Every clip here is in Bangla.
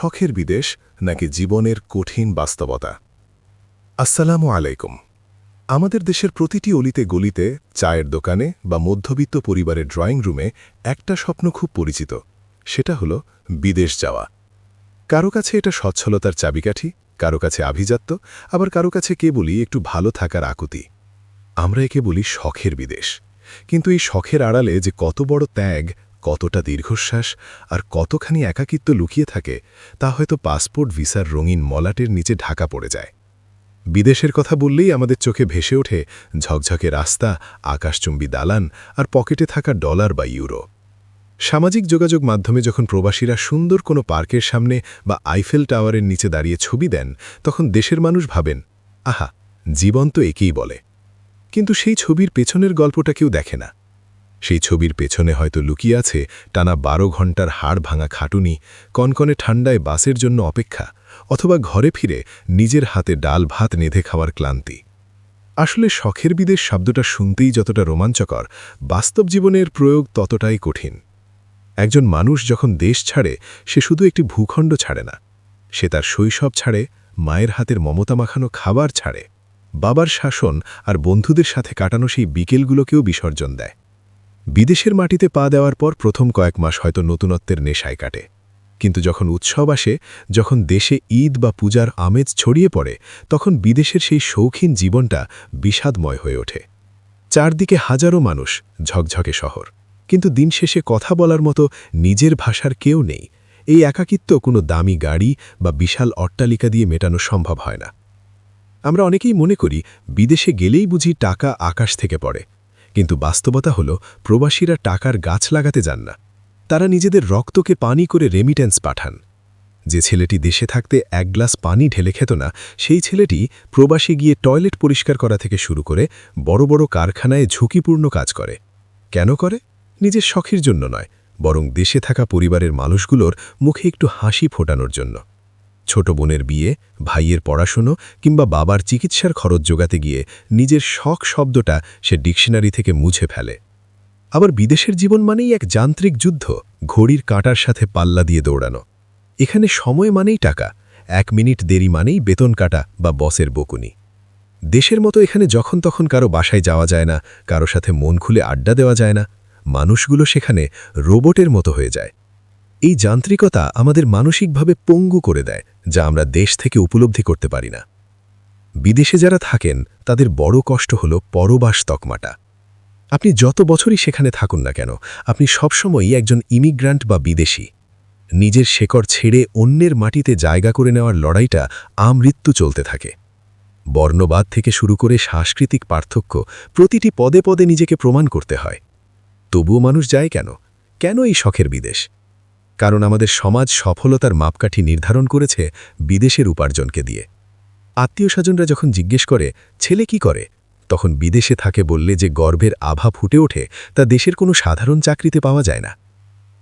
শখের বিদেশ নাকি জীবনের কঠিন বাস্তবতা? আসসালামু আলাইকুম। আমাদের দেশের প্রতিটি অলিতে গলিতে, চায়ের দোকানে বা মধ্যবিত্ত পরিবারের ড্রয়িং রুমে একটা স্বপ্ন খুব পরিচিত, সেটা হলো বিদেশ যাওয়া। কারো কাছে এটা সচ্ছলতার চাবিকাঠি, কারো কাছে আভিজাত্য, আবার কারো কাছে কেবলই একটু ভালো থাকার আকুতি। আমরা একে বলি শখের বিদেশ। কিন্তু এই শখের আড়ালে যে কত বড় ত্যাগ, কতটা দীর্ঘশ্বাস আর কতখানি একাকিত্ব লুকিয়ে থাকে, তা হয়তো পাসপোর্ট ভিসার রঙিন মলাটের নিচে ঢাকা পড়ে যায়। বিদেশের কথা বললেই আমাদের চোখে ভেসে ওঠে ঝকঝকে রাস্তা, আকাশচুম্বী দালান আর পকেটে থাকা ডলার বা ইউরো। সামাজিক যোগাযোগ মাধ্যমে যখন প্রবাসীরা সুন্দর কোনো পার্কের সামনে বা আইফেল টাওয়ারের নিচে দাঁড়িয়ে ছবি দেন, তখন দেশের মানুষ ভাবেন, আহা, জীবন তো একেই বলে। কিন্তু সেই ছবির পেছনের গল্পটা কেউ দেখে না। সেই ছবির পেছনে হয়তো লুকিয়ে আছে টানা 12 ঘণ্টার হাড় ভাঙা খাটুনি, কনকনে ঠান্ডায় বাসের জন্য অপেক্ষা, অথবা ঘরে ফিরে নিজের হাতে ডাল ভাত নেধে খাওয়ার ক্লান্তি। আসলে শখের বিদেশ শব্দটা শুনতেই যতটা রোমাঞ্চকর, বাস্তব জীবনের প্রয়োগ ততটাই কঠিন। একজন মানুষ যখন দেশ ছাড়ে, সে শুধু একটি ভূখণ্ড ছাড়ে না, সে তার শৈশব ছাড়ে, মায়ের হাতের মমতা মাখানো খাবার ছাড়ে, বাবার শাসন আর বন্ধুদের সাথে কাটানো সেই বিকেলগুলোকেও বিসর্জন দেয়। বিদেশের মাটিতে পা দেওয়ার পর প্রথম কয়েক মাস হয়তো নতুনত্বের নেশায় কাটে, কিন্তু যখন উৎসব আসে, যখন দেশে ঈদ বা পূজার আমেজ ছড়িয়ে পড়ে, তখন বিদেশের সেই শৌখিন জীবনটা বিষাদময় হয়ে ওঠে। চারদিকে হাজারো মানুষ, ঝকঝকে শহর, কিন্তু দিন শেষে কথা বলার মতো নিজের ভাষার কেউ নেই। এই একাকিত্ব কোনো দামি গাড়ি বা বিশাল অট্টালিকা দিয়ে মেটানো সম্ভব হয় না। আমরা অনেকেই মনে করি বিদেশে গেলেই বুঝি টাকা আকাশ থেকে পড়ে, কিন্তু বাস্তবতা হলো প্রবাসীরা টাকার গাছ লাগাতে যান না, তারা নিজেদের রক্তকে পানি করে রেমিটেন্স পাঠান। যে ছেলেটি দেশে থাকতে এক গ্লাস পানি ঢেলে খেত না, সেই ছেলেটি প্রবাসী গিয়ে টয়লেট পরিষ্কার করা থেকে শুরু করে বড় বড় কারখানায় ঝুঁকিপূর্ণ কাজ করে। কেন করে? নিজের শখের জন্য নয়, বরং দেশে থাকা পরিবারের মানুষগুলোর মুখে একটু হাসি ফোটানোর জন্য। ছোট বোনের বিয়ে, ভাইয়ের পড়াশুনো কিংবা বাবার চিকিৎসার খরচ জোগাতে গিয়ে নিজের শখ শব্দটা সে ডিকশনারি থেকে মুছে ফেলে। আবার বিদেশের জীবন মানেই এক যান্ত্রিক যুদ্ধ, ঘড়ির কাঁটার সাথে পাল্লা দিয়ে দৌড়ানো। এখানে সময় মানেই টাকা, 1 মিনিট দেরি মানেই বেতন কাটা বা বসের বকুনি। দেশের মতো এখানে যখন তখন কারো বাসায় যাওয়া যায় না, কারো সাথে মন খুলে আড্ডা দেওয়া যায় না। মানুষগুলো সেখানে রোবটের মতো হয়ে যায়। এই যান্ত্রিকতা আমাদের মানসিকভাবে পঙ্গু করে দেয়, যা আমরা দেশ থেকে উপলব্ধি করতে পারি না। বিদেশে যারা থাকেন, তাদের বড় কষ্ট হল পরবাস তকমাটা। আপনি যত বছরই সেখানে থাকুন না কেন, আপনি সবসময়ই একজন ইমিগ্রান্ট বা বিদেশী। নিজের শেকড় ছেড়ে অন্যের মাটিতে জায়গা করে নেওয়ার লড়াইটা আমৃত্যু চলতে থাকে। বর্ণবাদ থেকে শুরু করে সাংস্কৃতিক পার্থক্য, প্রতিটি পদে পদে নিজেকে প্রমাণ করতে হয়। তবুও মানুষ যায় কেন? কেন এই শখের বিদেশ? কারণ আমাদের সমাজ সফলতার মাপকাঠি নির্ধারণ করেছে বিদেশের উপার্জনকে দিয়ে। আত্মীয়স্বজনরা যখন জিজ্ঞেস করে, ছেলে কি করে, তখন বিদেশে থাকে বললে যে গর্বের আভা ফুটে ওঠে, তা দেশের কোনো সাধারণ চাকরিতে পাওয়া যায় না।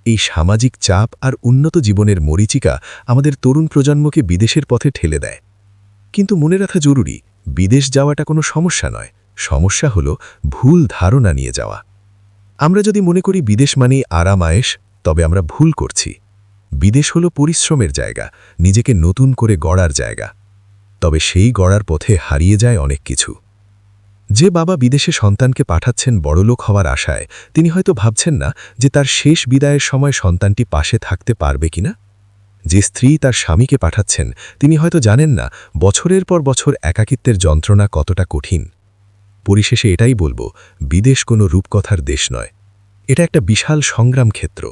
এই সামাজিক চাপ আর উন্নত জীবনের মরীচিকা আমাদের তরুণ প্রজন্মকে বিদেশের পথে ঠেলে দেয়। কিন্তু মনে রাখা জরুরি, বিদেশ যাওয়াটা কোনো সমস্যা নয়, সমস্যা হলো ভুল ধারণা নিয়ে যাওয়া। আমরা যদি মনে করি বিদেশ মানেই আরাম আয়েশ, তবে আমরা ভুল করছি। বিদেশ হলো পরিশ্রমের জায়গা, নিজেকে নতুন করে গড়ার জায়গা। তবে সেই গড়ার পথে হারিয়ে যায় অনেক কিছু। যে বাবা বিদেশে সন্তানকে পাঠাচ্ছেন বড়লোক হওয়ার আশায়, তিনি হয়তো ভাবছেন না যে তার শেষ বিদায়ের সময় সন্তানটি পাশে থাকতে পারবে কিনা। যে স্ত্রী তার স্বামীকে পাঠাচ্ছেন, তিনি হয়তো জানেন না বছরের পর বছর একাকিত্বের যন্ত্রণা কতটা কঠিন। পরিশেষে এটাই বলবো, বিদেশ কোনো রূপকথার দেশ নয়, এটা একটা বিশাল সংগ্রাম ক্ষেত্র।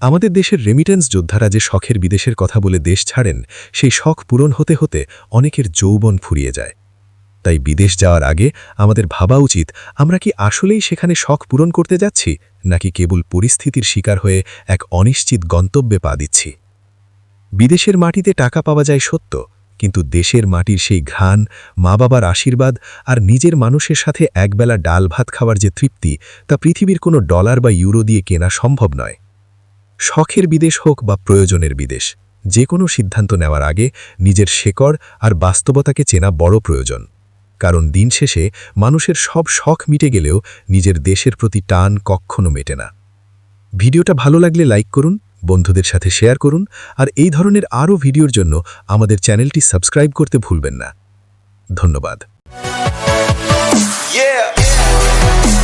আমাদের দেশের রেমিটেন্স যোদ্ধারা যে শখের বিদেশের কথা বলে দেশ ছাড়েন, সেই শখ পূরণ হতে হতে অনেকের যৌবন ফুরিয়ে যায়। তাই বিদেশ যাওয়ার আগে আমাদের ভাবা উচিত, আমরা কি আসলেই সেখানে শখ পূরণ করতে যাচ্ছি, নাকি কেবল পরিস্থিতির শিকার হয়ে এক অনিশ্চিত গন্তব্যে পা দিচ্ছি। বিদেশের মাটিতে টাকা পাওয়া যায় সত্য, কিন্তু দেশের মাটির সেই ঘ্রাণ, মা বাবার আশীর্বাদ আর নিজের মানুষের সাথে একবেলা ডাল ভাত খাওয়ার যে তৃপ্তি, তা পৃথিবীর কোনো ডলার বা ইউরো দিয়ে কেনা সম্ভব নয়। শখের বিদেশ হোক বা প্রয়োজনের বিদেশ, যে কোনো সিদ্ধান্ত নেওয়ার আগে নিজের শেকড় আর বাস্তবতাকে চেনা বড় প্রয়োজন। কারণ দিন শেষে মানুষের সব শখ মিটে গেলেও নিজের দেশের প্রতি টান কখনো মেটে না। ভিডিওটা ভালো লাগলে লাইক করুন, বন্ধুদের সাথে শেয়ার করুন আর এই ধরনের আরও ভিডিওর জন্য আমাদের চ্যানেলটি সাবস্ক্রাইব করতে ভুলবেন না ধন্যবাদ Yeah.